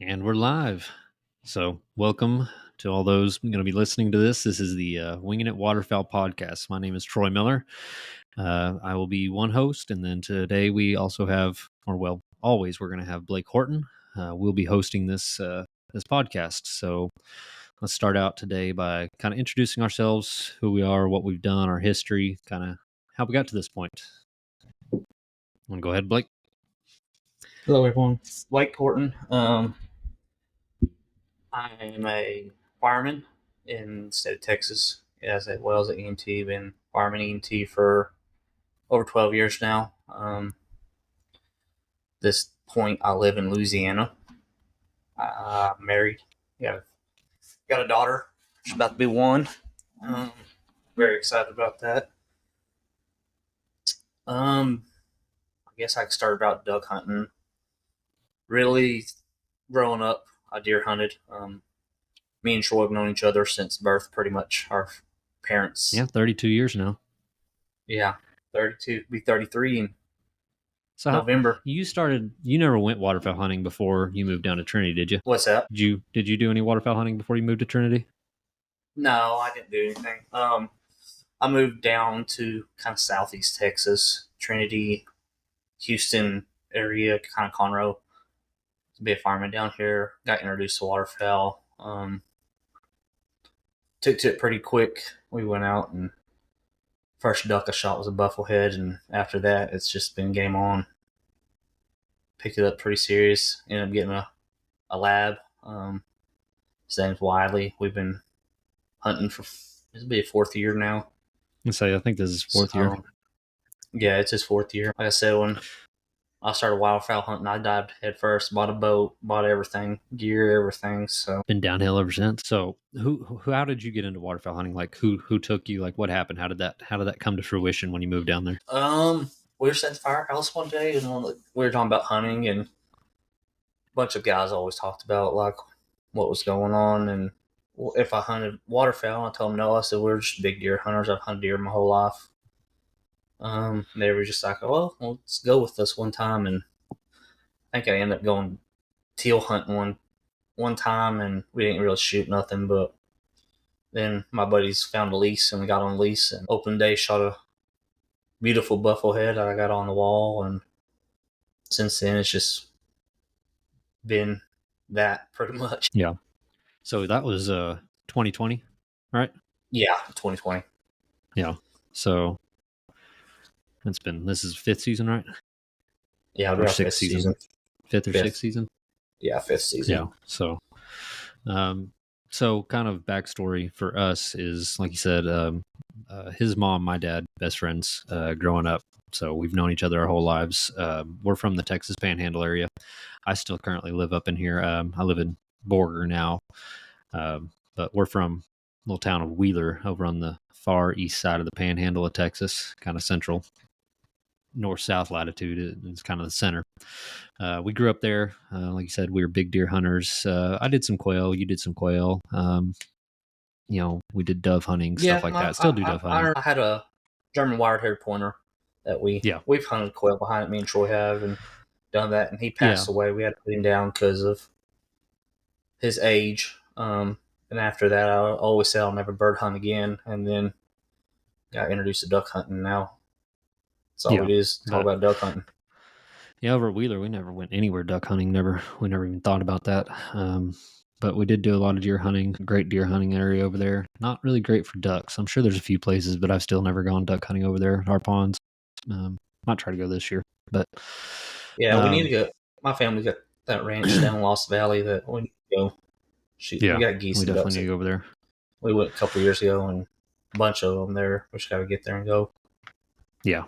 And we're live. So, welcome to all those going to be listening to this. This is the Winging It Waterfowl podcast. My name is Troy Miller. I will be one host. And then today we also have, always we're going to have Blake Horton. We'll be hosting this podcast. So, let's start out today by kind of introducing ourselves, who we are, what we've done, our history, kind of how we got to this point. Want to go ahead, Blake? Hello, everyone. Blake Horton. I am a fireman in the state of Texas, as well as an EMT. Been fireman EMT for over 12 years now. This point, I live in Louisiana. I'm married. Got a daughter. She's about to be one. Very excited about that. I guess I started about duck hunting. Really, growing up, I deer hunted. Me and Troy have known each other since birth, pretty much. Our parents. Yeah, 32 years now. Yeah, 32. Be 33 in November. You never went waterfowl hunting before you moved down to Trinity, did you? What's that? Did you do any waterfowl hunting before you moved to Trinity? No, I didn't do anything. I moved down to kind of southeast Texas, Trinity, Houston area, kind of Conroe, to be a fireman down here. Got introduced to waterfowl. Took to it pretty quick. We went out, and first duck I shot was a bufflehead, and after that, it's just been game on. Picked it up pretty serious. Ended up getting a lab. His name's Wiley. We've been hunting for, this will be a fourth year now. I think this is fourth year. Yeah, it's his fourth year. Like I said, when I started wildfowl hunting, I dived head first, bought a boat, bought everything, gear, everything. So been downhill ever since. So how did you get into waterfowl hunting? Like who took you? Like what happened? How did that come to fruition when you moved down there? We were sitting at the firehouse one day, and we were talking about hunting, and a bunch of guys always talked about like what was going on, and if I hunted waterfowl. I told them no. I said we're just big deer hunters. I've hunted deer my whole life. They were just like, well, let's go with this one time, and I think I ended up going teal hunting one time, and we didn't really shoot nothing, but then my buddies found a lease, and we got on a lease, and open day shot a beautiful bufflehead that I got on the wall, and since then it's just been that pretty much. Yeah. So that was 2020, right? Yeah, 2020. Yeah. So this is fifth season, right? Yeah, or sixth season. Fifth or sixth season? Yeah, fifth season. Yeah. So kind of backstory for us is, like you said, his mom, my dad, best friends growing up. So we've known each other our whole lives. We're from the Texas Panhandle area. I still currently live up in here. I live in Borger now, but we're from a little town of Wheeler over on the far east side of the Panhandle of Texas, kind of central, north-south latitude. It's kind of the center. We grew up there. Like you said, we were big deer hunters. I did some quail. You did some quail. We did dove hunting, stuff like that. Still do dove hunting. I had a German wired-haired pointer that we've hunted quail behind it. Me and Troy have, and done that. And he passed away. We had to put him down because of his age. And after that, I always said I'll never bird hunt again. And then got introduced to duck hunting. Now that's all it is. Talk about duck hunting. Yeah, over at Wheeler, we never went anywhere duck hunting. We never even thought about that. But we did do a lot of deer hunting. Great deer hunting area over there. Not really great for ducks. I'm sure there's a few places, but I've still never gone duck hunting over there. Our ponds. Might try to go this year, but yeah, we need to go. My family's got that ranch down in Lost Valley that we need to go. We got geese. We definitely need to go over there. We went a couple of years ago, and a bunch of them there. We just got to get there and go. Yeah.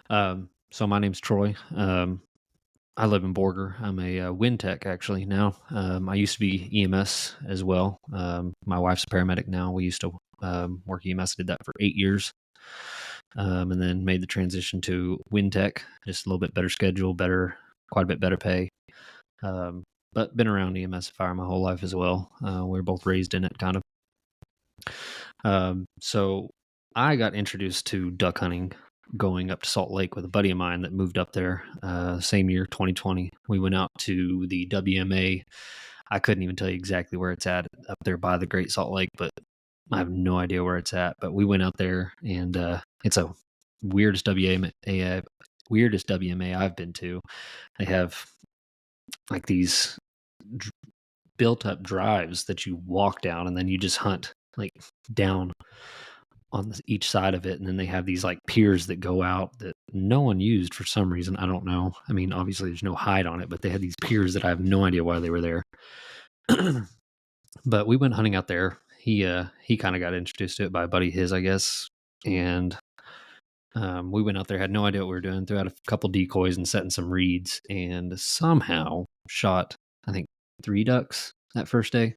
So my name's Troy. I live in Borger. I'm a wind tech actually now. I used to be EMS as well. My wife's a paramedic now. We used to work EMS. I did that for 8 years. And then made the transition to wind tech, just a little bit better schedule, quite a bit better pay. But been around EMS fire my whole life as well. We were both raised in it, kind of. So I got introduced to duck hunting going up to Salt Lake with a buddy of mine that moved up there same year, 2020. We went out to the WMA. I couldn't even tell you exactly where it's at up there by the Great Salt Lake, but I have no idea where it's at. But we went out there, and it's a weirdest WMA I've been to. They have like these built up drives that you walk down, and then you just hunt like down on each side of it. And then they have these like piers that go out that no one used for some reason. I don't know. I mean, obviously there's no hide on it, but they had these piers that I have no idea why they were there. But we went hunting out there. He kind of got introduced to it by a buddy of his, I guess. And we went out there, had no idea what we were doing, threw out a couple decoys and set in some reeds, and somehow shot, I think, 3 ducks that first day.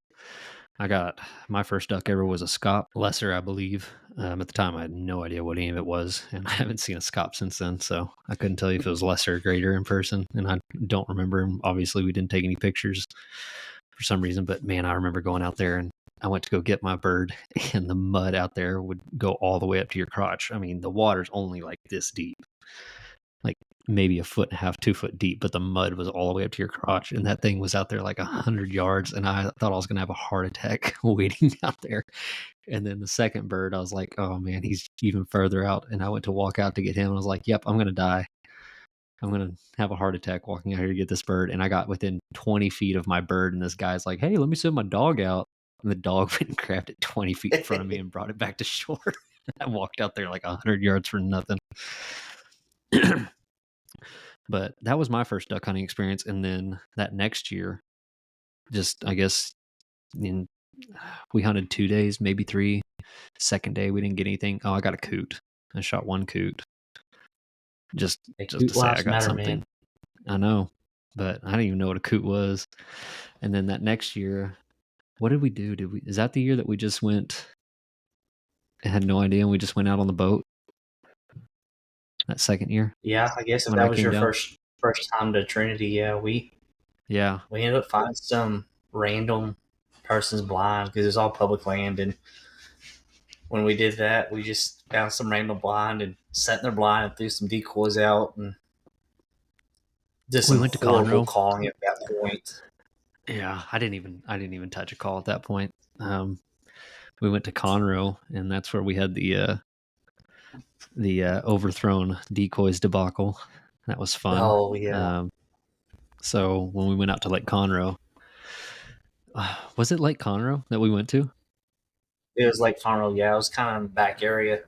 I got my first duck ever was a scop, lesser, I believe. At the time, I had no idea what any of it was, and I haven't seen a scop since then, so I couldn't tell you if it was lesser or greater in person, and I don't remember. Obviously, we didn't take any pictures for some reason, but man, I remember going out there, and I went to go get my bird, and the mud out there would go all the way up to your crotch. I mean, the water's only like this deep, like maybe 1.5 feet, 2 foot deep, but the mud was all the way up to your crotch, and that thing was out there like 100 yards, and I thought I was going to have a heart attack waiting out there. And then the second bird, I was like, oh man, he's even further out, and I went to walk out to get him, and I was like, yep, I'm going to die. I'm going to have a heart attack walking out here to get this bird. And I got within 20 feet of my bird, and this guy's like, hey, let me send my dog out. And the dog went and grabbed it 20 feet in front of me and brought it back to shore. I walked out there like 100 yards for nothing. But that was my first duck hunting experience. And then that next year, just, I guess, we hunted 2 days, maybe 3. Second day, we didn't get anything. Oh, I got a coot. I shot 1 coot. Just to say I got something. Man. I know, but I didn't even know what a coot was. And then that next year, what did we do? Is that the year that we just went and had no idea, and we just went out on the boat? That second year? Yeah, I guess if that was your first time to Trinity, yeah, we ended up finding some random person's blind because it's all public land, and when we did that, we just found some random blind and sat in their blind and threw some decoys out, and just we went to horrible calling at that point. Yeah, I didn't even touch a call at that point. We went to Conroe, and that's where we had the overthrown decoys debacle. That was fun. Oh yeah. So when we went out to Lake Conroe, was it Lake Conroe that we went to? It was Lake Conroe. Yeah, it was kind of in the back area.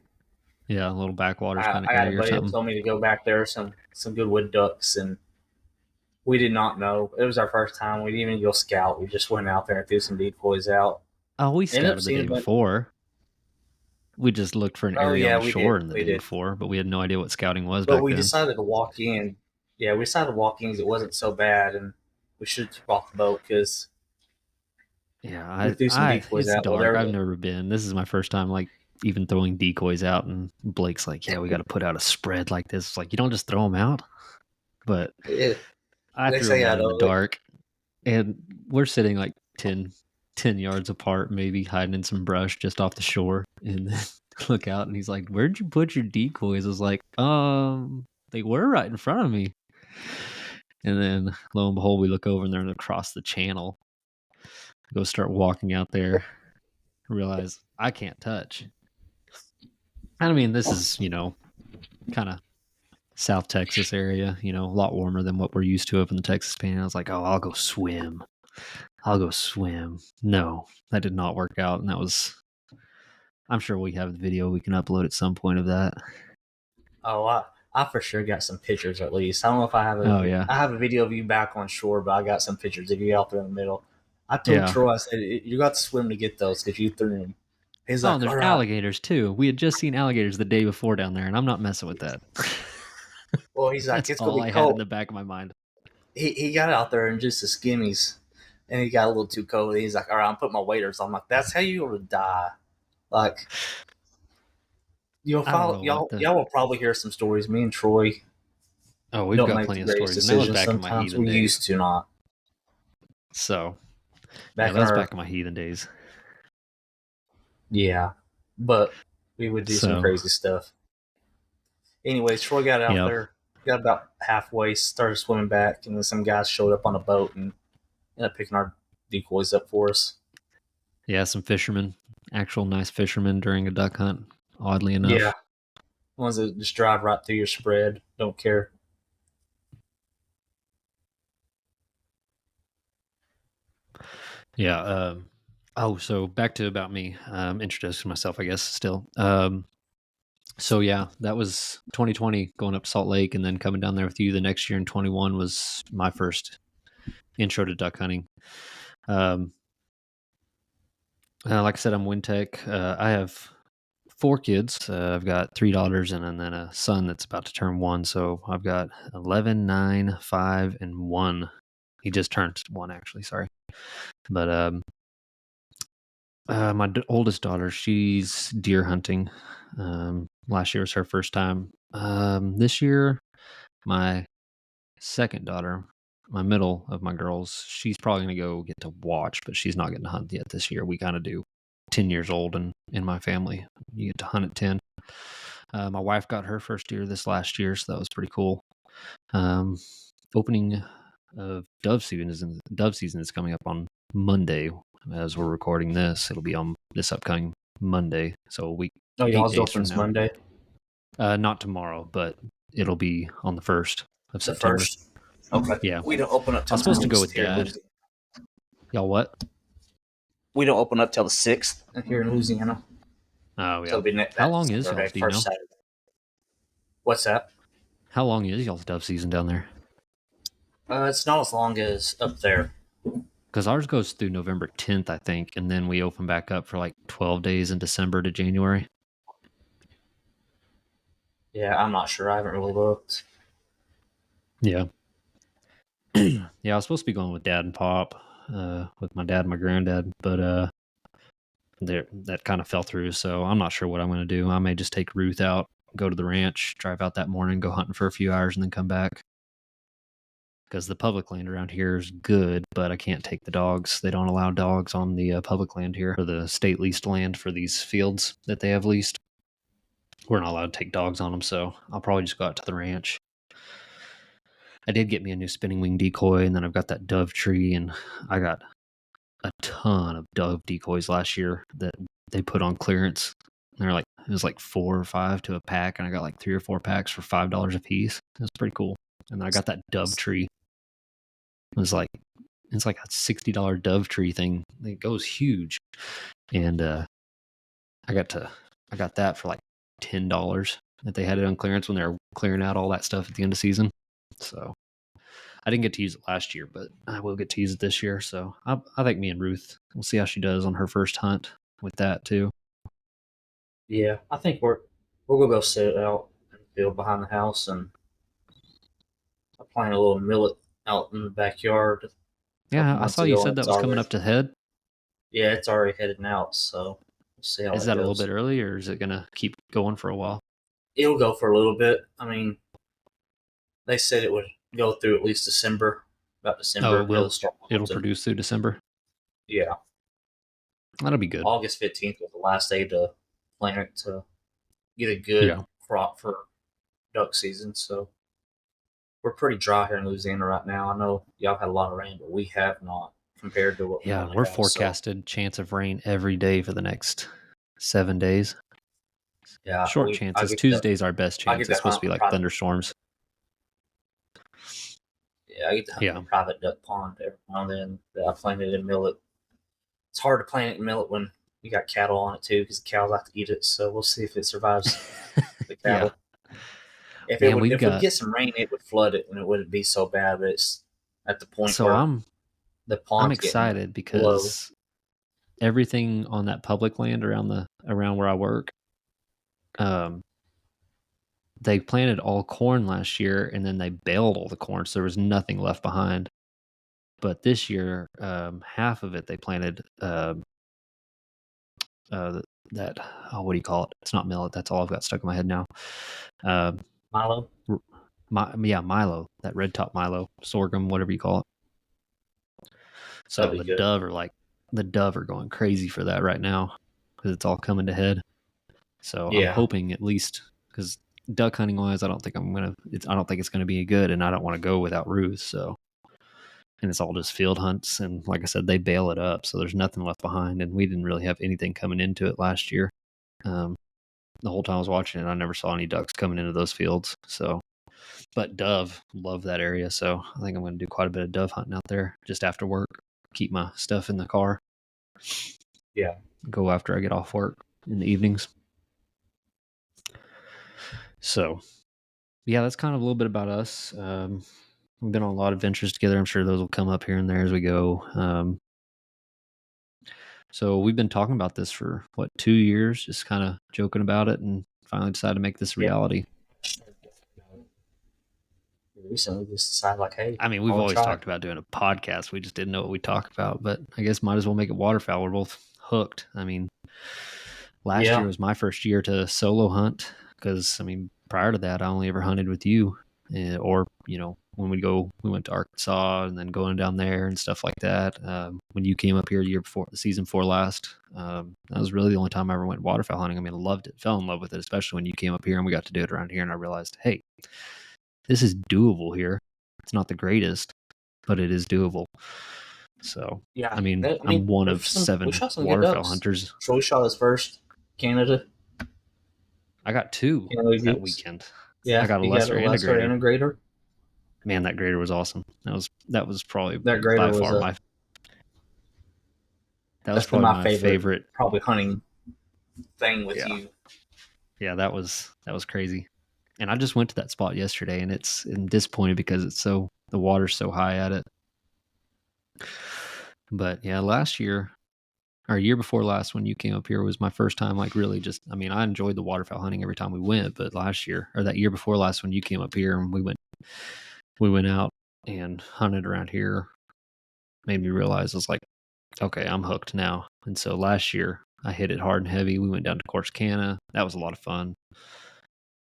Yeah, a little backwaters kind of area. I had a buddy that told me to go back there. Some good wood ducks, and we did not know. It was our first time. We didn't even go scout. We just went out there and threw some decoys out. Oh, we scouted the day before. We just looked for an area on the shore in the day before, but we had no idea what scouting was back then. But we decided to walk in. Yeah, we decided to walk in because it wasn't so bad, and we should have took off the boat because we threw some decoys out. Dark. I've never been. This is my first time, like, even throwing decoys out, and Blake's like, yeah, we got to put out a spread like this. It's like, you don't just throw them out. But I threw them out in the dark, and we're sitting like 10 yards apart, maybe hiding in some brush just off the shore, and then look out, and he's like, where'd you put your decoys? I was like, they were right in front of me. And then lo and behold, we look over and they're across the channel. Go start walking out there, realize I can't touch. I mean, this is, kind of South Texas area, a lot warmer than what we're used to up in the Texas Panhandle. I was like, oh, I'll go swim. No, that did not work out. And that was, I'm sure we have the video we can upload at some point of that. Oh, I for sure got some pictures at least. I don't know if I have I have a video of you back on shore, but I got some pictures of you out there in the middle. I told Troy, I said, you got to swim to get those because you threw them. He's like, there's alligators too. We had just seen alligators the day before down there, and I'm not messing with that. Well, he's like, it's all I had in the back of my mind. He got out there in just the skimmies, and he got a little too cold. He's like, all right, I'm putting my waders on. I'm like, that's how you will die. Like, y'all will probably hear some stories. Me and Troy. Oh, we've got plenty of stories. And that was back in my heathen days. We used to not. So, that was back in my heathen days. Yeah, but we would do some crazy stuff. Anyways, Troy got out Yeah. there, got about halfway, started swimming back, and then some guys showed up on a boat and ended up picking our decoys up for us. Yeah, some fishermen, actual nice fishermen during a duck hunt, oddly enough. Yeah, ones that just drive right through your spread, don't care. Yeah. So back to about me. Introducing myself, I guess, still. So yeah, that was 2020 going up to Salt Lake and then coming down there with you the next year in 21 was my first intro to duck hunting. Like I said, I'm Wintech. I have 4 kids. I've got 3 daughters and then a son that's about to turn 1. So I've got 11, 9, 5, and 1. He just turned 1, actually. Sorry. But my oldest daughter, she's deer hunting. Last year was her first time. This year, my second daughter, my middle of my girls, she's probably going to go get to watch, but she's not getting to hunt yet this year. We kind of do 10 years old in my family. You get to hunt at 10. My wife got her first deer this last year, so that was pretty cool. Opening of dove season is coming up on Monday as we're recording this. It'll be on this upcoming Monday, so a week. Oh, 8 y'all's days from opens now. Monday. Not tomorrow, but it'll be on the 1st of The September. first. Okay. Yeah. We don't open up till I was supposed to go with here in Dad. Louisiana. Y'all what? We don't open up till the 6th here in Louisiana. Oh, So yeah. it'll be How long is Saturday, y'all's, do you know? first Saturday. What's that? How long is y'all's dove season down there? It's not as long as up there. Because ours goes through November 10th, I think, and then we open back up for like 12 days in December to January. Yeah, I'm not sure. I haven't really looked. Yeah. Yeah, I was supposed to be going with Dad and Pop, with my dad and my granddad, but that kind of fell through, so I'm not sure what I'm going to do. I may just take Ruth out, go to the ranch, drive out that morning, go hunting for a few hours, and then come back. Because the public land around here is good, but I can't take the dogs. They don't allow dogs on the public land here, or the state leased land for these fields that they have leased. We're not allowed to take dogs on them, so I'll probably just go out to the ranch. I did get me a new spinning wing decoy, and then I've got that dove tree, and I got a ton of dove decoys last year that they put on clearance. They're like, it was like 4 or 5 to a pack, and I got like 3 or 4 packs for $5 a piece. It was pretty cool. And then I got that dove tree. It's like a $60 dove tree thing. It goes huge, and I got that for like $10 that they had it on clearance when they were clearing out all that stuff at the end of season. So I didn't get to use it last year, but I will get to use it this year. So I think me and Ruth, we'll see how she does on her first hunt with that too. Yeah, I think we're gonna go sit out in the field behind the house and plant a little millet out in the backyard. Yeah, I saw you said that was coming up to head. Yeah, it's already heading out, so we'll see how Is that a little bit early, or is it gonna keep going for a while? It'll go for a little bit. I mean, they said it would go through at least December. About December, Oh, it will. It'll produce through December. Yeah, that'll be good. August 15th was the last day to plant it to get a good crop for duck season. So we're pretty dry here in Louisiana right now. I know y'all had a lot of rain, but we have not compared to what. Yeah, we're forecasted chance of rain every day for the next 7 days. Yeah, short chances. Tuesday's our best chance. It's supposed to be like thunderstorms. Yeah, I get to hunt a private duck pond every now and then that I planted in millet. It's hard to plant it in millet when you got cattle on it too, because the cows like to eat it. So we'll see if it survives the cattle. If we get some rain, it would flood it, and it wouldn't be so bad. But it's at the point where I'm excited because everything on that public land around where I work, they planted all corn last year, and then they baled all the corn, so there was nothing left behind. But this year, half of it they planted what do you call it? It's not millet. That's all I've got stuck in my head now. Milo. Milo. That red top Milo, sorghum, whatever you call it. So the dove are going crazy for that right now because it's all coming to head. So I'm hoping at least, because duck hunting wise, I don't think it's gonna be good, and I don't want to go without Ruth. So, and it's all just field hunts, and like I said, they bail it up, so there's nothing left behind, and we didn't really have anything coming into it last year. The whole time I was watching it, I never saw any ducks coming into those fields. So, but dove, love that area, so I think I'm going to do quite a bit of dove hunting out there just after work. Keep my stuff in the car. Yeah. Go after I get off work in the evenings. So, yeah, that's kind of a little bit about us. We've been on a lot of ventures together. I'm sure those will come up here and there as we go. So we've been talking about this for 2 years, just kind of joking about it, and finally decided to make this reality. Recently just decided, like, hey, I mean, we've always talked about doing a podcast. We just didn't know what we talk about, but I guess might as well make it waterfowl. We're both hooked. I mean, last year was my first year to solo hunt because, I mean, prior to that, I only ever hunted with you, or, you know, when we went to Arkansas and then going down there and stuff like that. When you came up here the season before last, that was really the only time I ever went waterfowl hunting. I mean, I loved it, fell in love with it, especially when you came up here and we got to do it around here. And I realized, hey, this is doable here. It's not the greatest, but it is doable. So, yeah, I mean, I'm one of 7 waterfowl hunters. So we shot us first, Canada. I got 2 that weekend. Yeah, I got a lesser and a greater. Man, that grader was awesome. That was probably that grader by far my. That was probably my favorite. Probably hunting thing with you. Yeah, that was crazy. And I just went to that spot yesterday, and I'm disappointed because the water's so high at it. But yeah, last year, or year before last, when you came up here, was my first time, like, really just, I mean, I enjoyed the waterfowl hunting every time we went, but last year, or that year before last, when you came up here and we went out and hunted around here, made me realize I was like, okay, I'm hooked now. And so last year I hit it hard and heavy. We went down to Corsicana. That was a lot of fun.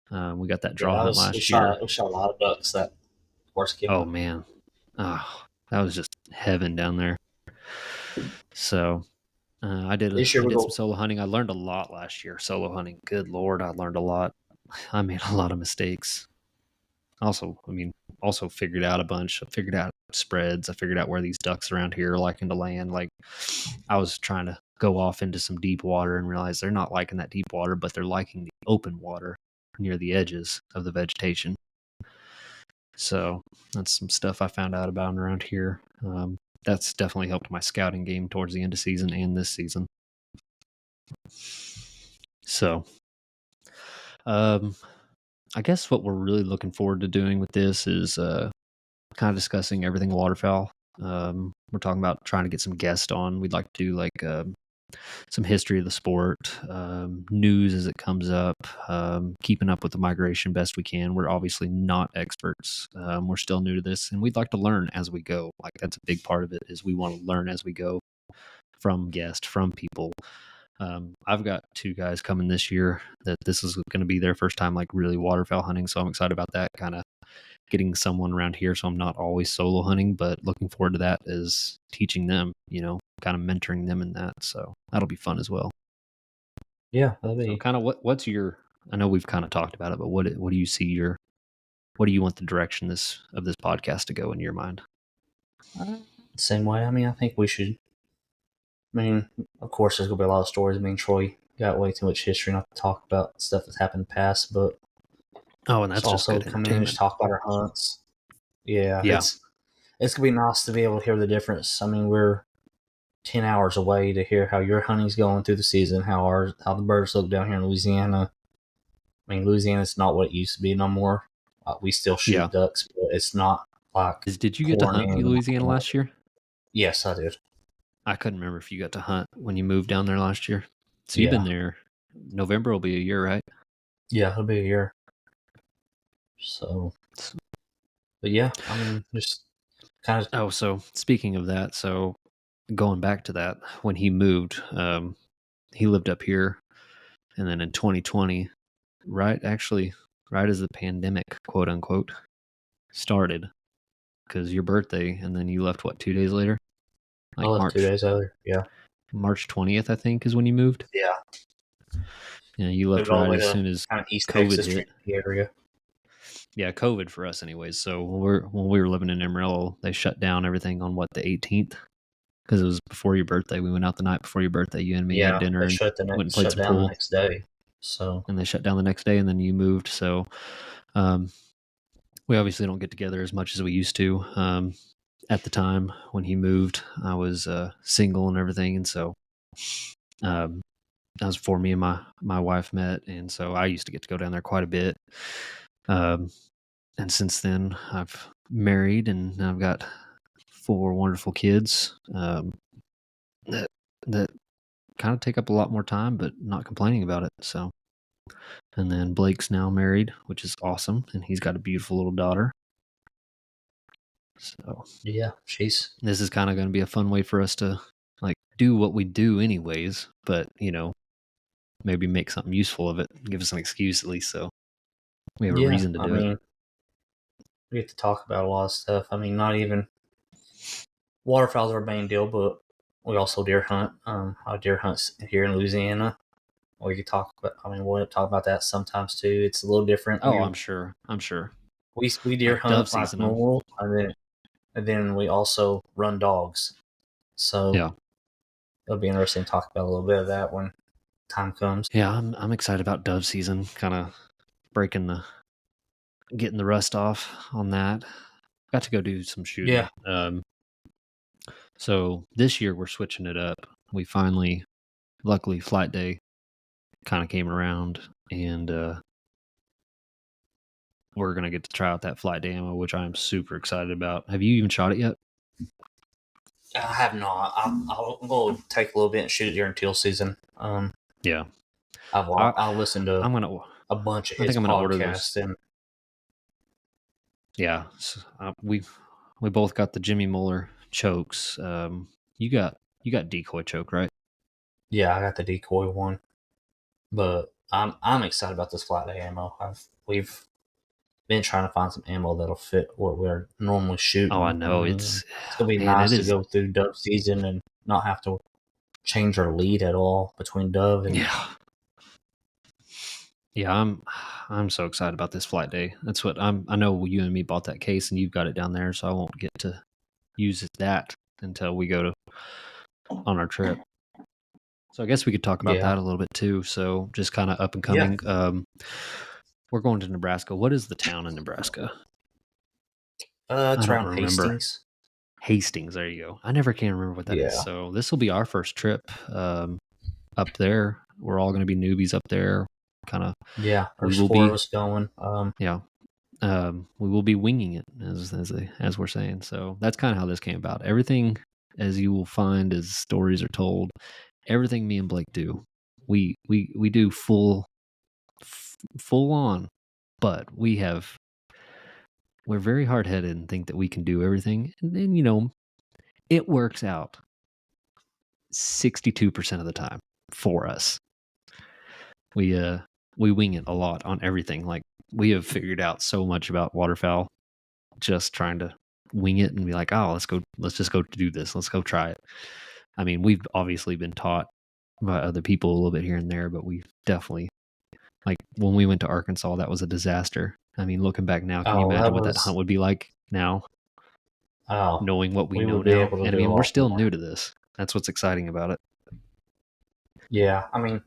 We got that draw hunt last year. We shot a lot of ducks that Corsicana. Oh man, that was just heaven down there. So I did some solo hunting. I learned a lot last year solo hunting. Good Lord, I learned a lot. I made a lot of mistakes. Also figured out a bunch. I figured out spreads. I figured out where these ducks around here are liking to land. Like, I was trying to go off into some deep water and realize they're not liking that deep water, but they're liking the open water near the edges of the vegetation. So that's some stuff I found out about around here. That's definitely helped my scouting game towards the end of season and this season. So, I guess what we're really looking forward to doing with this is kind of discussing everything waterfowl. We're talking about trying to get some guests on. We'd like to do like some history of the sport, news as it comes up, keeping up with the migration best we can. We're obviously not experts. We're still new to this, and we'd like to learn as we go. Like, that's a big part of it, is we want to learn as we go from guests, from people. I've got 2 guys coming this year that this is going to be their first time, like, really waterfowl hunting. So I'm excited about that, kind of getting someone around here. So I'm not always solo hunting, but looking forward to that is teaching them, kind of mentoring them in that. So that'll be fun as well. Yeah. That'll be so kind of what's your, I know we've kind of talked about it, but what do you see what do you want the direction of this podcast to go in your mind? Same way. I mean, I think we should, of course, there's going to be a lot of stories. I mean, Troy got way too much history not to talk about stuff that's happened in the past, but and that's just also come in and just talk about our hunts. Yeah. It's going to be nice to be able to hear the difference. I mean, we're 10 hours away to hear how your hunting's going through the season, how the birds look down here in Louisiana. I mean, Louisiana's not what it used to be no more. We still shoot ducks, but it's not like. Did you get to hunt in Louisiana last year? Yes, I did. I couldn't remember if you got to hunt when you moved down there last year. So you've been there. November will be a year, right? Yeah, it'll be a year. So, but yeah, I mean, just kind of. Oh, so speaking of that, so going back to that, when he moved, he lived up here, and then in 2020, right as the pandemic, quote unquote, started, because your birthday, and then you left, 2 days later? Like March, 2 days later, yeah. March 20th, I think, is when you moved. Yeah. Yeah, you left Moved all the right way as to soon as kind of East COVID Texas, hit. Trinity area. Yeah, COVID for us anyways. So when we were living in Amarillo, they shut down everything on the 18th, because it was before your birthday. We went out the night before your birthday. You and me had Yeah, dinner they and went and played shut some down the pool, next day. So and they shut down the next day, and then you moved. So um, we obviously don't get together as much as we used to. At the time when he moved, I was single and everything, and so um, that was before me and my wife met, and so I used to get to go down there quite a bit. And since then, I've married, and I've got 4 wonderful kids that that kind of take up a lot more time, but not complaining about it. So, and then Blake's now married, which is awesome, and he's got a beautiful little daughter. So yeah, this is kind of going to be a fun way for us to like do what we do anyways, but maybe make something useful of it, give us an excuse at least, so we have a reason to do it. We get to talk about a lot of stuff. I mean, not even waterfowl's our main deal, but we also deer hunt. Our deer hunts here in Louisiana. We could talk about. I mean, we'll talk about that sometimes too. It's a little different. Oh, I'm sure. We deer Like dove hunt like season, normal, and then we also run dogs. So yeah, it'll be interesting to talk about a little bit of that when time comes. yeah. I'm excited about dove season. Kind of getting the rust off on that. Got to go do some shooting. Yeah. So this year we're switching it up. We finally, luckily, flight day kind of came around, and we're gonna get to try out that flight day ammo, which I am super excited about. Have you even shot it yet? I have not. I'll go take a little bit and shoot it during teal season. Yeah, I'll listen to I'm gonna. a bunch of I his think I'm gonna order those. podcasts and Yeah, so, we both got the Jimmy Muller chokes. You got decoy choke, right? yeah, I got the decoy one, but I'm excited about this flat day ammo. We've been trying to find some ammo that'll fit what we're normally shooting. Oh, I know It's gonna be man, nice to go through dove season and not have to change our lead at all between dove and yeah. I'm so excited about this flight day. That's what I know you and me bought that case, and you've got it down there, so I won't get to use that until we go on our trip. So I guess we could talk about that a little bit too. So just kind of up and coming. Yeah. We're going to Nebraska. What is the town in Nebraska? It's around Hastings. Hastings. There you go. I never can remember what that is. So this will be our first trip up there. We're all going to be newbies up there. Kind of. Yeah. There's 4 of us going. Yeah. We will be winging it as we're saying. So that's kind of how this came about. Everything, as you will find as stories are told, everything me and Blake do, we do full on, but we're very hard-headed and think that we can do everything, and then it works out 62% of the time for us. We wing it a lot on everything. Like, we have figured out so much about waterfowl just trying to wing it and be like, oh, let's just go do this, let's go try it. I mean, we've obviously been taught by other people a little bit here and there, but we've definitely, like, when we went to Arkansas, that was a disaster. I mean, looking back now, can you imagine what that hunt would be like now? Knowing what we know now. And I mean, we're still new to this. That's what's exciting about it. Yeah, I mean,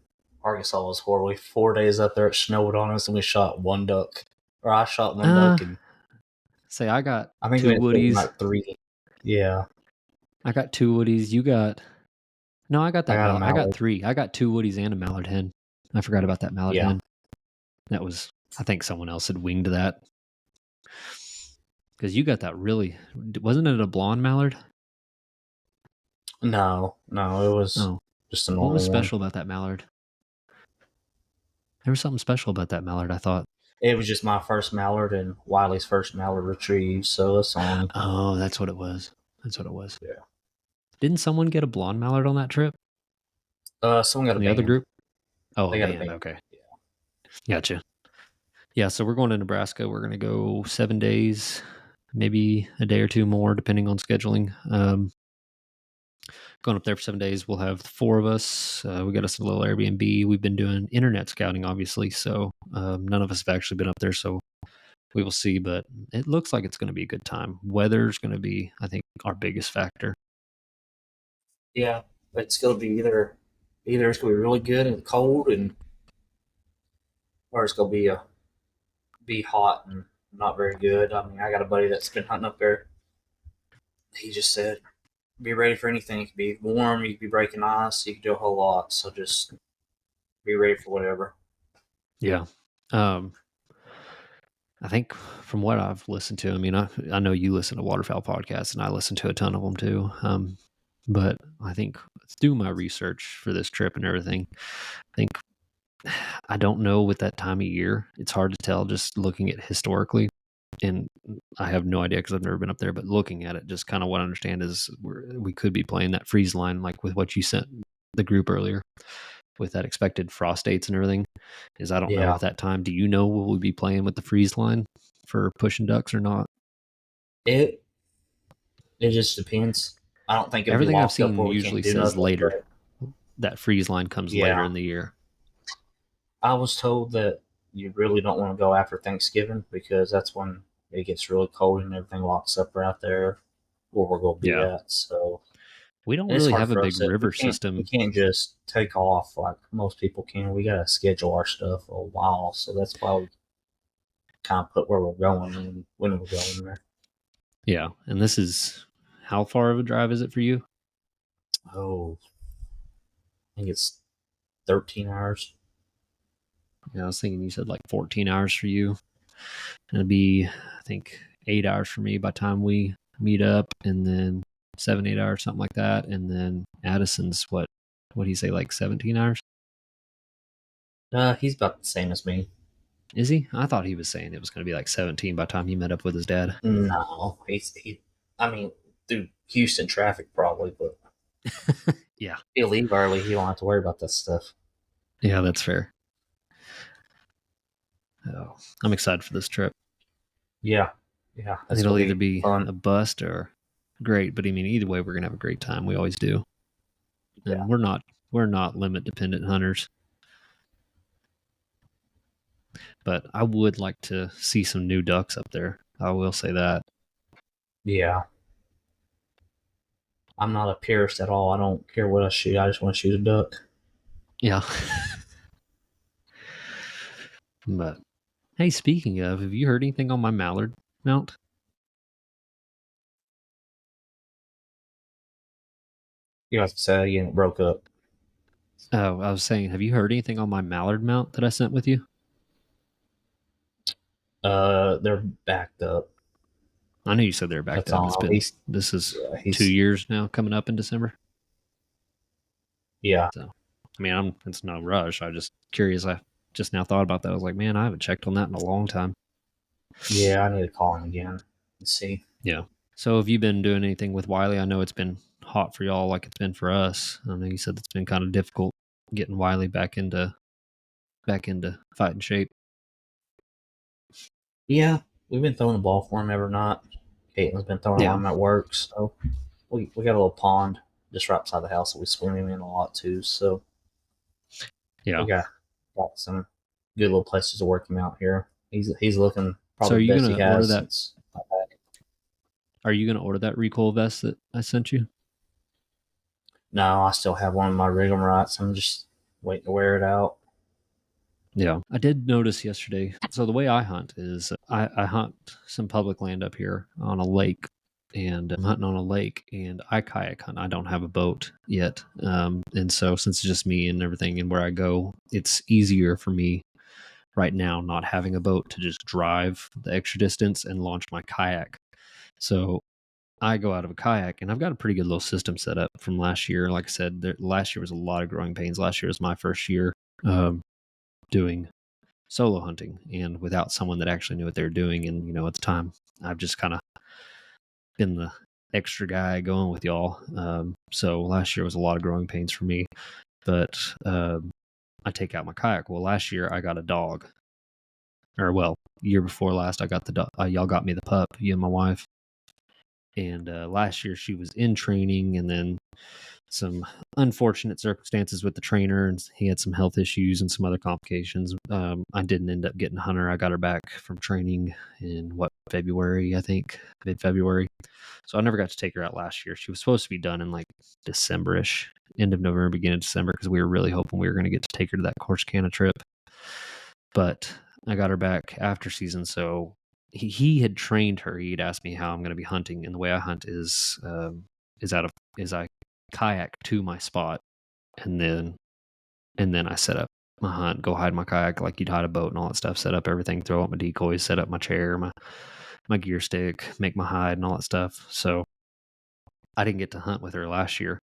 Arkansas was horrible. 4 days up there, it snowed on us, and we shot 1 duck. Or I shot 1 duck, and I got I think 2 woodies. Like 3. Yeah, I got 2 woodies. You got? No, I got that. I got 3. I got 2 woodies and a mallard hen. I forgot about that mallard hen. That was, I think someone else had winged that. Because you got that really, wasn't it a blonde mallard? No, it was just a normal one. What was special about that mallard? There was something special about that mallard, I thought. It was just my first mallard and Wiley's first mallard retrieve, so it's on. Oh, that's what it was. Yeah. Didn't someone get a blonde mallard on that trip? Someone got the other group? Oh, they got a band. Okay. Yeah. Gotcha. Yeah, so we're going to Nebraska. We're going to go 7 days, maybe a day or 2 more, depending on scheduling. going up there for 7 days. We'll have 4 of us. We got us a little Airbnb. We've been doing internet scouting, obviously, so none of us have actually been up there, so we will see, but it looks like it's going to be a good time. Weather's going to be, I think, our biggest factor. Yeah, it's going to be either it's going to be really good and cold, or it's going to be hot and not very good. I mean, I got a buddy that's been hunting up there. He just said, "Be ready for anything. It could be warm. You could be breaking ice. You could do a whole lot. So just be ready for whatever." Yeah. I think from what I've listened to, I mean, I know you listen to waterfowl podcasts, and I listen to a ton of them too. But I think through my research for this trip and everything, I think I don't know with that time of year. It's hard to tell just looking at historically, and I have no idea because I've never been up there. But looking at it, just kind of what I understand is we could be playing that freeze line, like with what you sent the group earlier, with that expected frost dates and everything. Is I don't know Yeah. at that time. Do you know will we be playing with the freeze line for pushing ducks or not? It just depends. I don't think it'll be Everything I've locked up seen where we usually can't do says nothing. later. But That freeze line comes later in the year. I was told that you really don't want to go after Thanksgiving because that's when it gets really cold and everything locks up right there where we're going to be at. So We don't and it's really hard have a for big us. river We system. can't just take off like most people can. We got to schedule our stuff a while. So that's why we kind of put where we're going and when we're going there. Yeah. And this is, how far of a drive is it for you? Oh, I think it's 13 hours. Yeah, I was thinking you said like 14 hours for you. And it'd be, I think, 8 hours for me by the time we meet up, and then 7, 8 hours, something like that. And then Addison's what do you say, like 17 hours? He's about the same as me. Is he? I thought he was saying it was going to be like 17 by the time he met up with his dad. No, I mean, through Houston traffic probably, but Yeah. he'll leave early. He don't have to worry about that stuff. Yeah, that's fair. Oh, I'm excited for this trip. Yeah. It'll either be fun. a bust or great, but I mean, either way, we're gonna have a great time. We always do. And Yeah. we're not limit dependent hunters. But I would like to see some new ducks up there. I will say that. Yeah. I'm not a purist at all. I don't care what I shoot. I just want to shoot a duck. Yeah. But hey, speaking of, have you heard anything on my mallard mount? You have to say and it broke up. Oh, I was saying, have you heard anything on my mallard mount that I sent with you? They're backed up. I know you said they're backed That's up. all. This is 2 years now coming up in December. Yeah. So, I mean, it's no rush. I'm just curious. I just now thought about that. I was like, man, I haven't checked on that in a long time. Yeah, I need to call him again and see. Yeah. So have you been doing anything with Wiley? I know it's been hot for y'all like it's been for us. I know you said it's been kind of difficult getting Wiley back into fighting shape. Yeah, we've been throwing the ball for him every night. Caitlin's been throwing him at work, so we got a little pond just right beside the house that we swim him in a lot too. So yeah, we got some good little places to work him out here. He's looking probably so are you the best gonna he has order that? since Are you gonna order that recoil vest that I sent you? No, I still have one of my Rig'em Rights. I'm just waiting to wear it out. Yeah, I did notice yesterday. So the way I hunt is I hunt some public land up here on a lake, and I'm hunting on a lake, and I kayak hunt. I don't have a boat yet, and so since it's just me and everything, and where I go, it's easier for me right now not having a boat to just drive the extra distance and launch my kayak. So I go out of a kayak, and I've got a pretty good little system set up from last year. Like I said, last year was a lot of growing pains. Last year was my first year doing solo hunting and without someone that actually knew what they were doing. And, at the time, I've just kind of been the extra guy going with y'all. So last year was a lot of growing pains for me. But I take out my kayak. Well, last year I got a dog. Or, well, year before last, I got the dog. Y'all got me the pup, you and my wife. And last year she was in training, and then some unfortunate circumstances with the trainer, and he had some health issues and some other complications. I didn't end up getting Hunter. I got her back from training in February, I think, mid-February. So I never got to take her out last year. She was supposed to be done in like December-ish, end of November, beginning of December, because we were really hoping we were going to get to take her to that Corsicana trip. But I got her back after season, so he had trained her. He'd asked me how I'm going to be hunting, and the way I hunt is I kayak to my spot, and then I set up my hunt, go hide my kayak like you'd hide a boat and all that stuff, set up everything, throw up my decoys, set up my chair, my gear stick, make my hide and all that stuff. So I didn't get to hunt with her last year,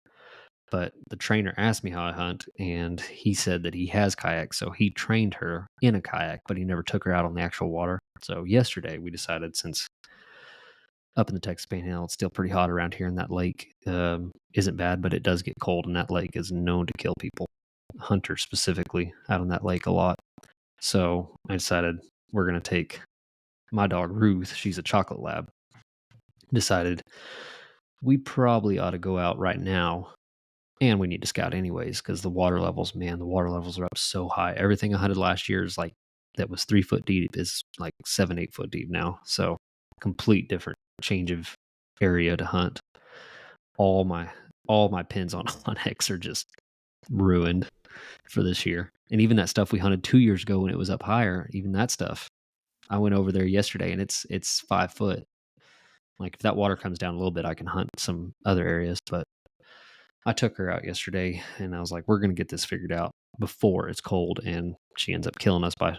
but the trainer asked me how I hunt, and he said that he has kayaks, so he trained her in a kayak, but he never took her out on the actual water. So yesterday we decided, since up in the Texas Panhandle, it's still pretty hot around here, and that lake isn't bad, but it does get cold, and that lake is known to kill people, hunters specifically, out on that lake a lot. So I decided we're going to take my dog Ruth, she's a chocolate lab, decided we probably ought to go out right now, and we need to scout anyways, because the water levels are up so high. Everything I hunted last year is like, that was 3 foot deep, is like 7-8 foot deep now. So complete different change of area to hunt. All my pins on Onyx are just ruined for this year. And even that stuff we hunted 2 years ago when it was up higher, even that stuff, I went over there yesterday and it's 5 foot. Like, if that water comes down a little bit, I can hunt some other areas. But I took her out yesterday and I was like, we're going to get this figured out before it's cold, and she ends up killing us by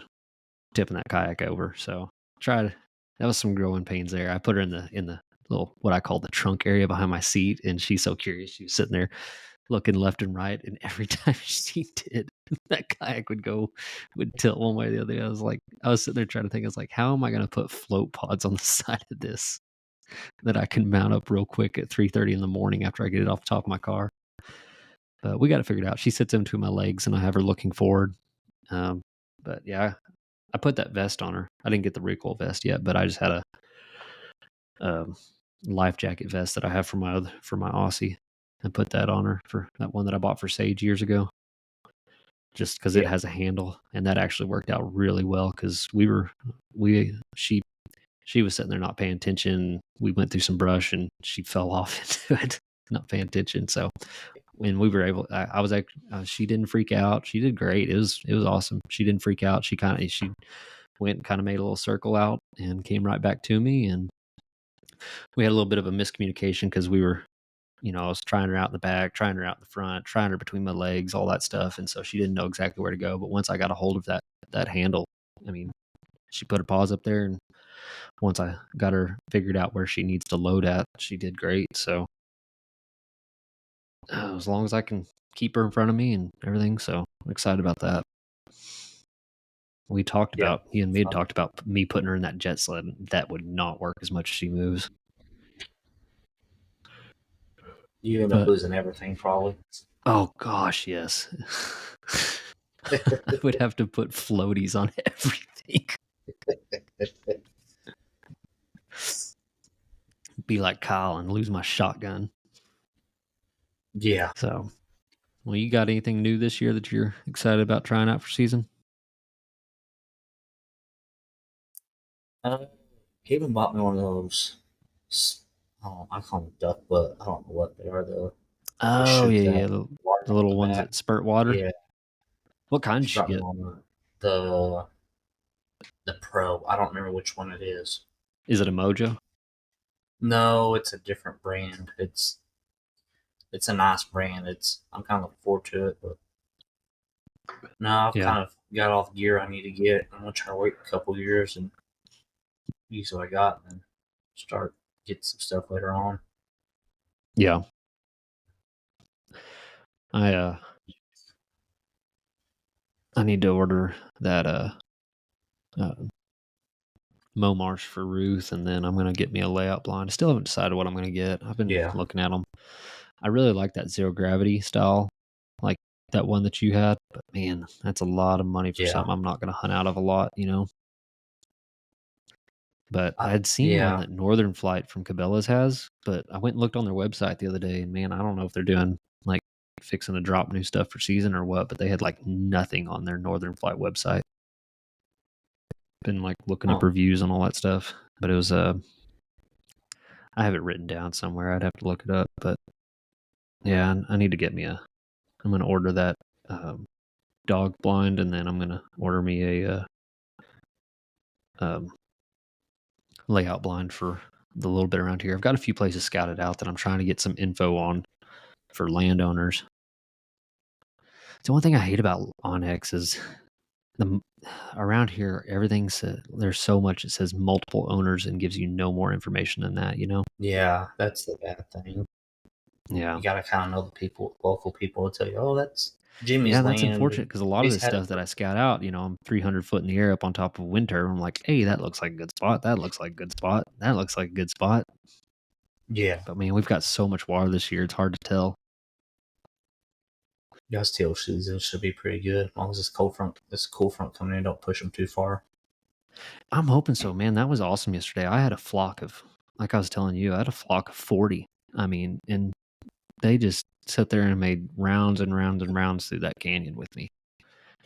tipping that kayak over. So that was some growing pains there. I put her in the little, what I call the trunk area behind my seat, and she's so curious. She was sitting there looking left and right, and every time she did, that kayak would tilt one way or the other. I was sitting there trying to think, I was like, how am I going to put float pods on the side of this that I can mount up real quick at 3:30 in the morning after I get it off the top of my car? But we got it figured out. She sits in between my legs, and I have her looking forward. But yeah, I put that vest on her. I didn't get the recoil vest yet, but I just had a life jacket vest that I have for my Aussie. I put that on her, for that one that I bought for Sage years ago, just because it has a handle, and that actually worked out really well, because she was sitting there not paying attention. We went through some brush and she fell off into it, not paying attention. So when we were able, she didn't freak out. She did great. It was awesome. She didn't freak out. She went and kind of made a little circle out and came right back to me. And we had a little bit of a miscommunication, because we were, I was trying her out in the back, trying her out in the front, trying her between my legs, all that stuff. And so she didn't know exactly where to go. But once I got a hold of that handle, I mean, she put her paws up there, and once I got her figured out where she needs to load at, she did great. So as long as I can keep her in front of me and everything, so I'm excited about that. We talked about, he and me had talked about me putting her in that jet sled. That would not work as much as she moves. You end up losing everything, probably. Oh gosh, yes. I would have to put floaties on everything. Be like Kyle and lose my shotgun. Yeah. So, well, you got anything new this year that you're excited about trying out for season? Kevin bought me one of those. I call them duck butt. I don't know what they are though. The little ones that spurt water. Yeah. What kind did you get? The Pro. I don't remember which one it is. Is it a Mojo? No, it's a different brand. It's a nice brand. I'm kind of looking forward to it, but no, I've kind of got all the gear I need to get. I'm gonna try to wait a couple years and use what I got, and start getting some stuff later on. Yeah. I need to order that Momarsh for Ruth, and then I'm going to get me a layout blind. I still haven't decided what I'm going to get. I've been looking at them. I really like that zero gravity style, like that one that you had, but man, that's a lot of money for something I'm not going to hunt out of a lot, But I had seen one Yeah. that Northern Flight from Cabela's has, but I went and looked on their website the other day, and man, I don't know if they're doing like fixing to drop new stuff for season or what, but they had like nothing on their Northern Flight website. Been like looking up reviews and all that stuff, but it was I have it written down somewhere. I'd have to look it up, but yeah, I need to get me I'm going to order that dog blind, and then I'm going to order me a layout blind for the little bit around here. I've got a few places scouted out that I'm trying to get some info on for landowners. The one thing I hate about Onyx is around here, everything's there's so much it says multiple owners and gives you no more information than that, you know? Yeah, that's the bad thing. Yeah. You got to kind of know the people, local people, to tell you, oh, that's Jimmy's Yeah, land. that's unfortunate because a lot of the stuff that I scout out, you know, I'm 300 foot in the air up on top of a wind turbine. I'm like, hey, that looks like a good spot. That looks like a good spot. That looks like a good spot. Yeah. But man, we've got so much water this year. It's hard to tell. Y'all's teal season should be pretty good as long as this cool front coming in don't push them too far. I'm hoping so, man. That was awesome yesterday. I had a flock of, like I was telling you, I had a flock of 40. I mean, and they just sat there and made rounds and rounds and rounds through that canyon with me.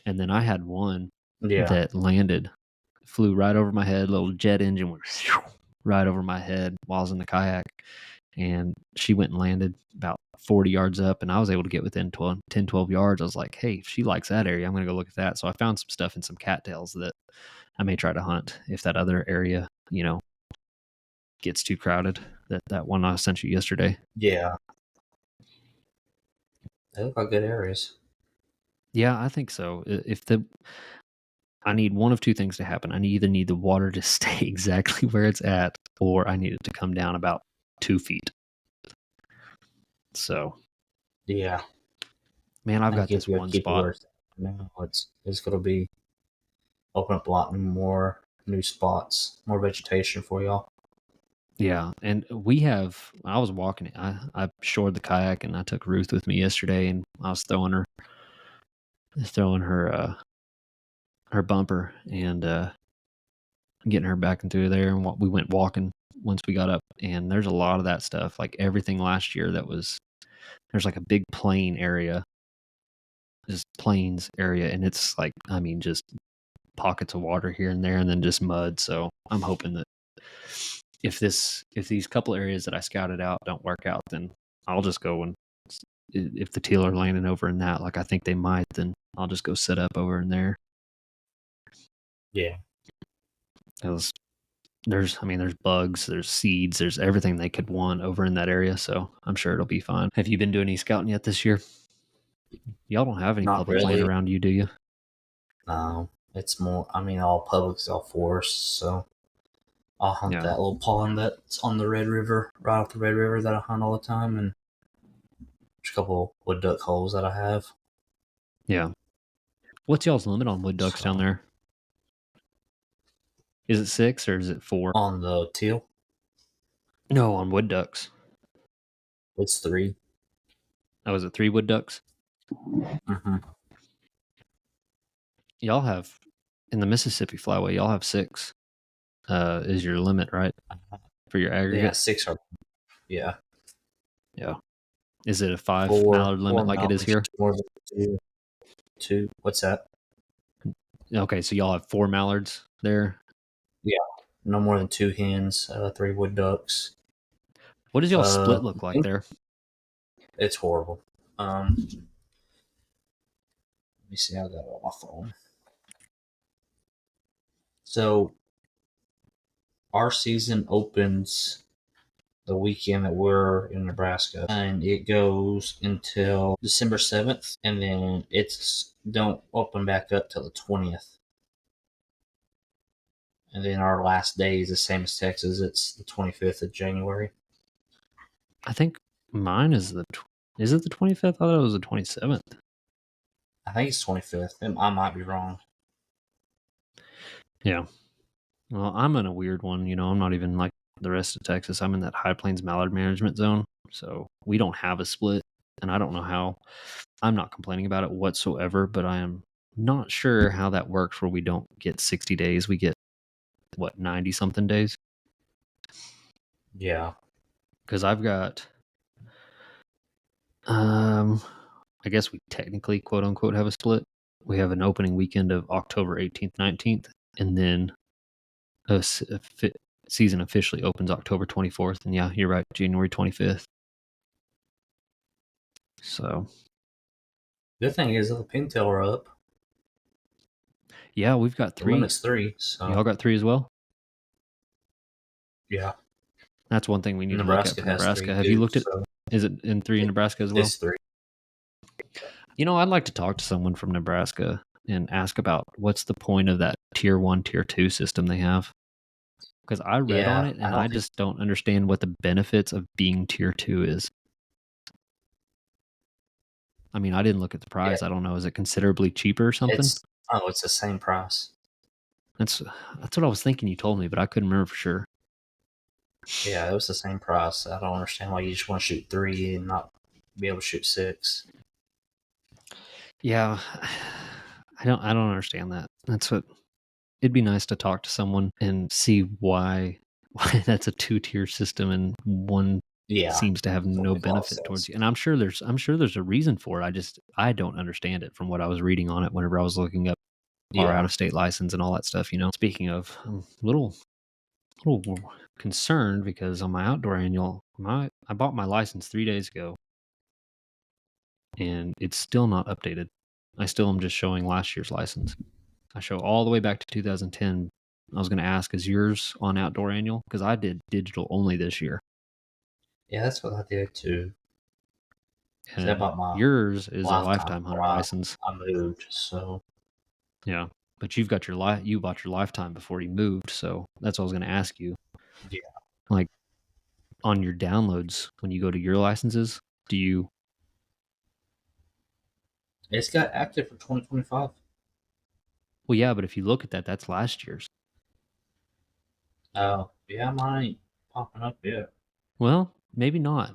And then I had one that landed, flew right over my head, little jet engine went right over my head while I was in the kayak. And she went and landed about 40 yards up, and I was able to get within 10, 12 yards. I was like, hey, if she likes that area, I'm going to go look at that. So I found some stuff in some cattails that I may try to hunt if that other area, you know, gets too crowded. That one I sent you yesterday. Yeah. They look like good areas. Yeah, I think so. I need one of two things to happen. I either need the water to stay exactly where it's at, or I need it to come down about 2 feet. So, yeah, man, I've got this one spot. Now it's going to be open up a lot more new spots, more vegetation for y'all. Yeah, and I was walking it. I shored the kayak, and I took Ruth with me yesterday, and I was throwing her her bumper and getting her back into there, and we went walking once we got up, and there's a lot of that stuff, like everything last year there's like a big plain area, just plains area, and it's like, I mean, just pockets of water here and there, and then just mud. So I'm hoping that if these couple areas that I scouted out don't work out, then I'll just go, and if the teal are landing over in that, like I think they might, then I'll just go set up over in there. Yeah. Because there's bugs, there's seeds, there's everything they could want over in that area. So I'm sure it'll be fine. Have you been doing any scouting yet this year? Y'all don't have any public land around you, do you? No, it's more, all public is all forest. So I'll hunt that little pond that's on the Red River, right off the Red River, that I hunt all the time, and there's a couple wood duck holes that I have. Yeah. What's y'all's limit on wood ducks down there? Is it 6 or is it 4? On the teal? No, on wood ducks. It's 3. Oh, is it 3 wood ducks? Mm-hmm. Y'all have, in the Mississippi Flyway, y'all have 6 is your limit, right? For your aggregate? Yeah, 6 are. Yeah. Yeah. Is it a 5 mallard limit like it is here? More than 2. What's that? Okay, so y'all have 4 mallards there? Yeah. No more than 2 hens, 3 wood ducks. What does y'all split look like there? It's horrible. Let me see. I got it on my phone. So our season opens the weekend that we're in Nebraska, and it goes until December 7th, and then it's don't open back up till the 20th. And then our last day is the same as Texas. It's the 25th of January. I think mine is is it the 25th? I thought it was the 27th. I think it's 25th. I might be wrong. Yeah. Well, I'm in a weird one. You know, I'm not even like the rest of Texas. I'm in that High Plains Mallard Management Zone. So we don't have a split, and I don't know how. I'm not complaining about it whatsoever, but I am not sure how that works where we don't get 60 days. We get what, 90 something days? Yeah. Because I've got, I guess we technically, quote unquote, have a split. We have an opening weekend of October 18th, 19th, and then season officially opens October 24th. And yeah, you're right, January 25th. So. Good thing is the pintail are up. Yeah, we've got The 3. limit's 3. So. Y'all got 3 as well? Yeah. That's one thing we need Nebraska to look at for Nebraska. has 3. Have you looked at, is it in 3 in Nebraska as well? It's 3. I'd like to talk to someone from Nebraska and ask about what's the point of that tier 1, tier 2 system they have. Because I read on it and I just don't understand what the benefits of being tier 2 is. I mean, I didn't look at the price. Yeah. I don't know. Is it considerably cheaper or something? It's the same price. That's what I was thinking you told me, but I couldn't remember for sure. Yeah, it was the same price. I don't understand why you just want to shoot 3 and not be able to shoot 6. Yeah, I don't understand that. It'd be nice to talk to someone and see why that's a 2-tier system and one seems to have no benefit towards you. And I'm sure there's a reason for it. I don't understand it from what I was reading on it whenever I was looking up our out of state license and all that stuff. Speaking of, I'm a little concerned because on my outdoor annual, I bought my license 3 days ago and it's still not updated. I still am just showing last year's license. I show all the way back to 2010. I was going to ask, is yours on outdoor annual? Because I did digital only this year. Yeah, that's what I did too. I bought my yours is a lifetime hunter license. I moved, so yeah. But you bought your lifetime before you moved, so that's what I was going to ask you. Yeah. Like on your downloads when you go to your licenses, do you? It's got active for 2025. Well, yeah, but if you look at that, that's last year's. Oh, yeah, mine ain't popping up yet. Well, maybe not.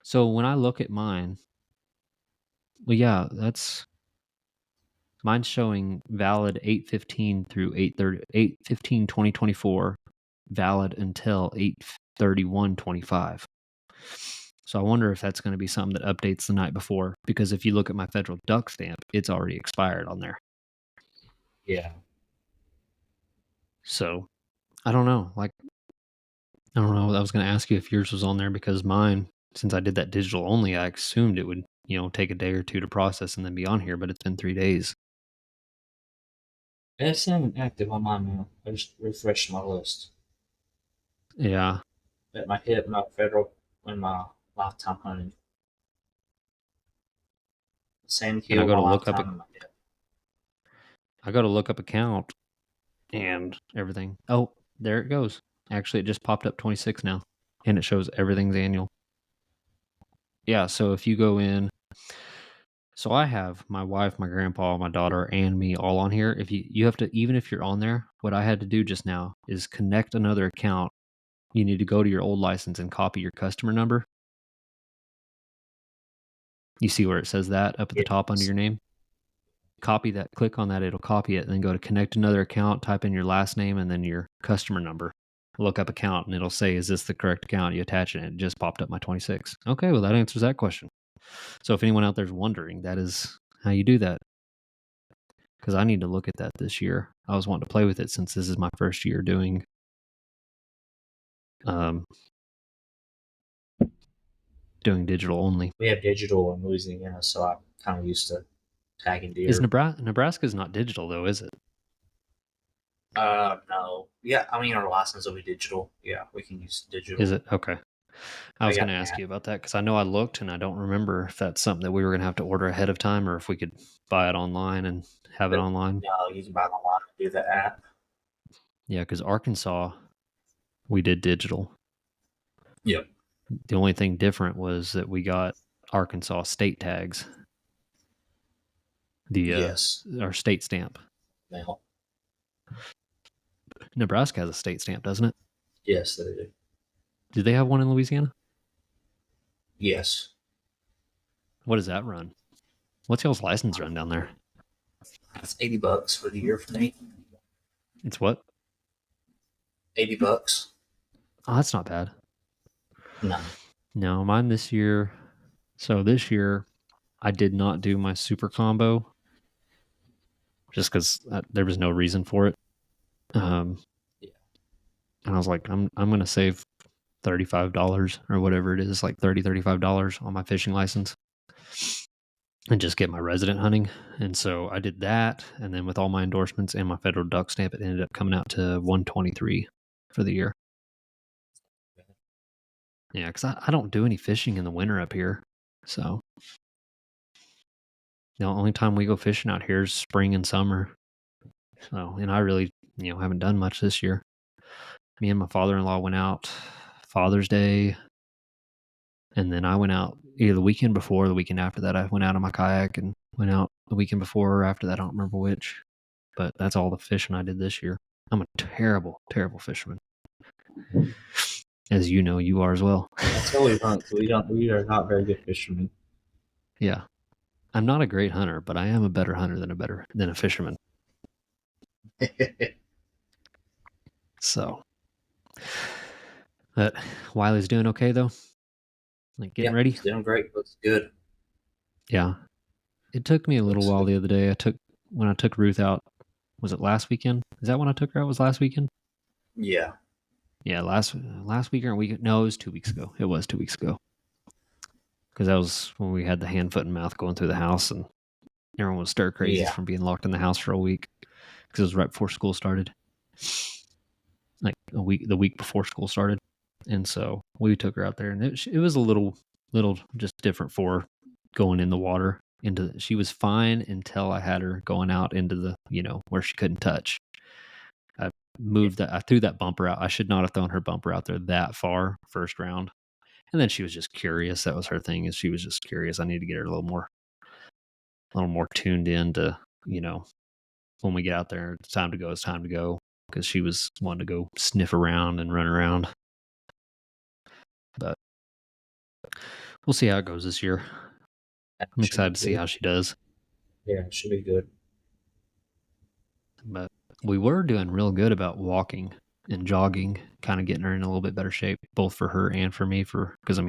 So when I look at mine, well, yeah, mine's showing valid 8/15 through 8/15/2024, valid until 8/31/25. So I wonder if that's going to be something that updates the night before, because if you look at my federal duck stamp, it's already expired on there. Yeah. So I don't know. I don't know. I was going to ask you if yours was on there because mine, since I did that digital only, I assumed it would, take a day or two to process and then be on here, but it's been 3 days. It's not active on mine now. I just refreshed my list. Yeah. At my hip, my federal, and my lifetime hunting. Same kill. And I go to look up. I go to look up account and everything. Oh, there it goes. Actually, it just popped up 26 now, and it shows everything's annual. Yeah, so if you go in, so I have my wife, my grandpa, my daughter, and me all on here. If you have to, even if you're on there, what I had to do just now is connect another account. You need to go to your old license and copy your customer number. You see where it says that up at the top under your name? Copy that, click on that, it'll copy it, and then go to connect another account, type in your last name and then your customer number. Look up account and it'll say, is this the correct account? You attach it and it just popped up my 26. Okay, well that answers that question. So if anyone out there's wondering, that is how you do that. Because I need to look at that this year. I was wanting to play with it since this is my first year doing digital only. We have digital in Louisiana, so I'm kind of used to tagging deer. Is Nebraska's not digital though, is it? No. Yeah, I mean our license will be digital. Yeah, we can use digital. Is it? Okay. I was going to ask you about that because I know I looked and I don't remember if that's something that we were going to have to order ahead of time or if we could buy it online and have it online. No, you can buy it online and do the app. Yeah, because Arkansas, we did digital. Yep. The only thing different was that we got Arkansas state tags. Our state stamp. Now. Nebraska has a state stamp, doesn't it? Yes, they do. Do they have one in Louisiana? Yes. What does that run? What's y'all's license run down there? It's $80 for the year for me. It's what? $80. Oh, that's not bad. No. No, mine this year. So this year, I did not do my super combo just because there was no reason for it. Yeah. And I was like, I'm gonna save $35 or whatever it is, like $35 on my fishing license, and just get my resident hunting. And so I did that, and then with all my endorsements and my federal duck stamp, it ended up coming out to $123 for the year. Yeah, because I don't do any fishing in the winter up here, so the only time we go fishing out here is spring and summer. So, and I really, haven't done much this year. Me and my father-in-law went out Father's Day, and then I went out either the weekend before or the weekend after that. I went out on my kayak and went out the weekend before or after that. I don't remember which, but that's all the fishing I did this year. I'm a terrible, terrible fisherman. As you know, you are as well. That's how we hunt. We are not very good fishermen. Yeah. I'm not a great hunter, but I am a better hunter than a fisherman. So, but Wiley's doing okay though. Like getting ready. He's doing great. Looks good. Yeah. It took me a little while the other day. When I took Ruth out, was it last weekend? Is that when I took her out? Was last weekend? Yeah. Yeah, last weekend or weekend. No, it was 2 weeks ago. It was 2 weeks ago. Because that was when we had the hand, foot, and mouth going through the house, and everyone was stir crazy from being locked in the house for a week because it was right before school started. Like the week before school started, and so we took her out there, and it was a little just different for going in the water. She was fine until I had her going out into the where she couldn't touch. I threw that bumper out. I should not have thrown her bumper out there that far first round. And then she was just curious. That was her thing, is she was just curious. I need to get her a little more tuned in to, when we get out there, it's time to go. Because she was wanting to go sniff around and run around. But we'll see how it goes this year. I'm excited to see how she does. Yeah, it should be good. But we were doing real good about walking and jogging, kind of getting her in a little bit better shape, both for her and for me. Because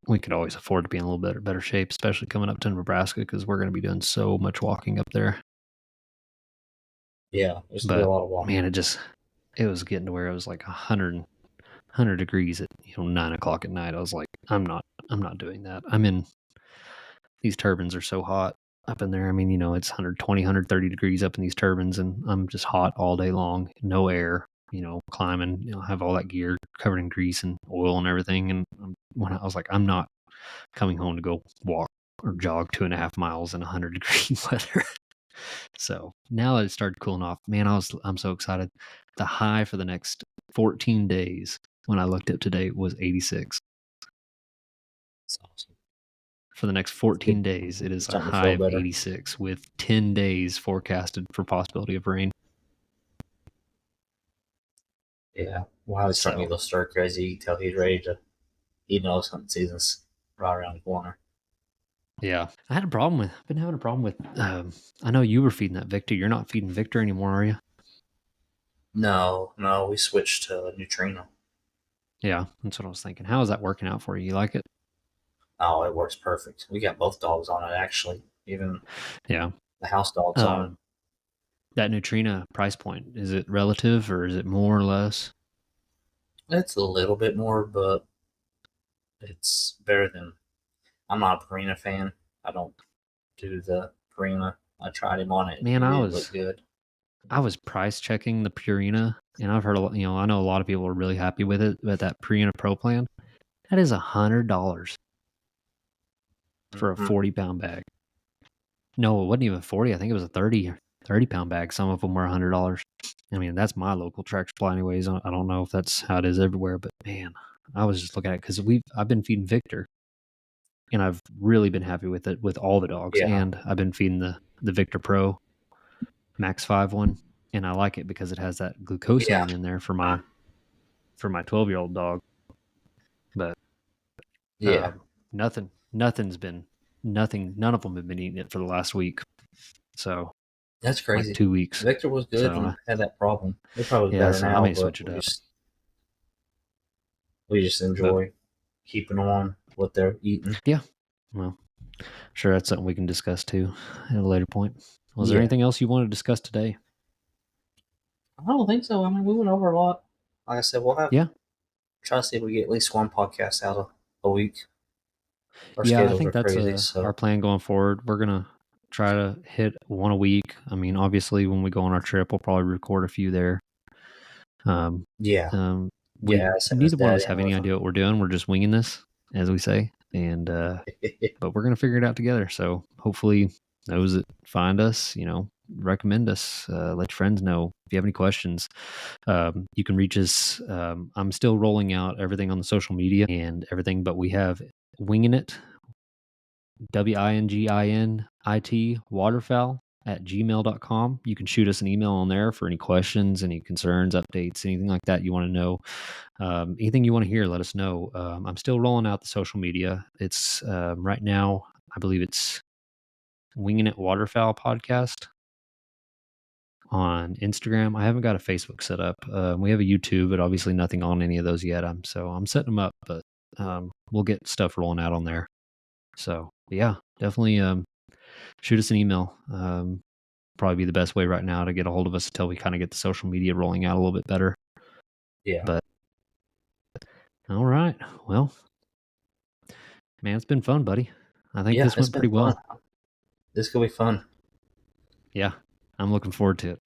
we could always afford to be in a little bit better shape, especially coming up to Nebraska, because we're going to be doing so much walking up there. Yeah, there's going to be a lot of walking. Man, it was getting to where it was like 100 degrees at 9 o'clock at night. I was like, I'm not doing that. These turbines are so hot up in there. It's 120, 130 degrees up in these turbines, and I'm just hot all day long, no air, climbing, have all that gear covered in grease and oil and everything. And when I was like, I'm not coming home to go walk or jog 2.5 miles in 100 degree weather. So now that it started cooling off, man, I'm so excited. The high for the next 14 days when I looked up today was 86. That's awesome. For the next 14 days, it is a high of 86 with 10 days forecasted for possibility of rain. Yeah. Wow, he's starting to go stir crazy. You can tell he's ready to. He knows hunting season's right around the corner. Yeah. I've been having a problem with, I know you were feeding that Victor. You're not feeding Victor anymore, are you? No, we switched to Neutrino. Yeah, that's what I was thinking. How is that working out for you? You like it? Oh, it works perfect. We got both dogs on it, actually. Even the house dogs on it. That Neutrino price point, is it relative or is it more or less? It's a little bit more, but it's better than. I'm not a Purina fan. I don't do the Purina. I tried him on it. Man, it didn't look good. I was price checking the Purina, and I've heard a lot. I know a lot of people are really happy with it. But that Purina Pro plan, that is $100 for a 40-pound bag. No, it wasn't even 40. I think it was a 30-pound bag. Some of them were $100. That's my local Tractor Supply anyways. I don't know if that's how it is everywhere, but man, I was just looking at it because I've been feeding Victor, and I've really been happy with it with all the dogs. Yeah. And I've been feeding the Victor Pro Max 5 one, and I like it because it has that glucosamine in there for my 12-year-old dog. But none of them have been eating it for the last week. So That's like crazy. 2 weeks. Victor was good So and had that problem. He probably yeah, better so I now, may but switch it up. we just But enjoy keeping on what they're eating. yeah, well, sure, that's something we can discuss too at a later point. Was there Yeah. anything else you want to discuss today? I don't think so. I mean, we went over a lot. Like I said, we'll have Yeah. try to see if we get at least one podcast out a week. Our Yeah, I schedules are think that's crazy, our so plan going forward. We're gonna try to hit one a week. I mean, obviously, when we go on our trip, we'll probably record a few there. Um, yeah. we Yeah, send his neither one of dad us have in any with him. idea what we're doing. We're just winging this, as we say, and but we're gonna figure it out together. So hopefully, those that find us, recommend us. Let your friends know if you have any questions. You can reach us. I'm still rolling out everything on the social media and everything, but we have Winging It, WINGINIT waterfowl at gmail.com. You can shoot us an email on there for any questions, any concerns, updates, anything like that you want to know. Anything you want to hear, let us know. I'm still rolling out the social media. It's right now, I believe it's Winging It Waterfowl podcast on Instagram. I haven't got a Facebook set up. We have a YouTube, but obviously nothing on any of those yet. I'm setting them up, but we'll get stuff rolling out on there. So yeah, definitely shoot us an email. Probably be the best way right now to get a hold of us until we kind of get the social media rolling out a little bit better. Yeah. But all right, well, man, it's been fun, buddy. I think this It's went been pretty fun. well. This could be fun. Yeah, I'm looking forward to it.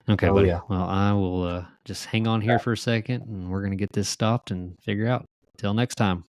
Okay, Oh buddy. yeah. Well, I will just hang on here for a second, and we're gonna get this stopped and figure out. Till next time.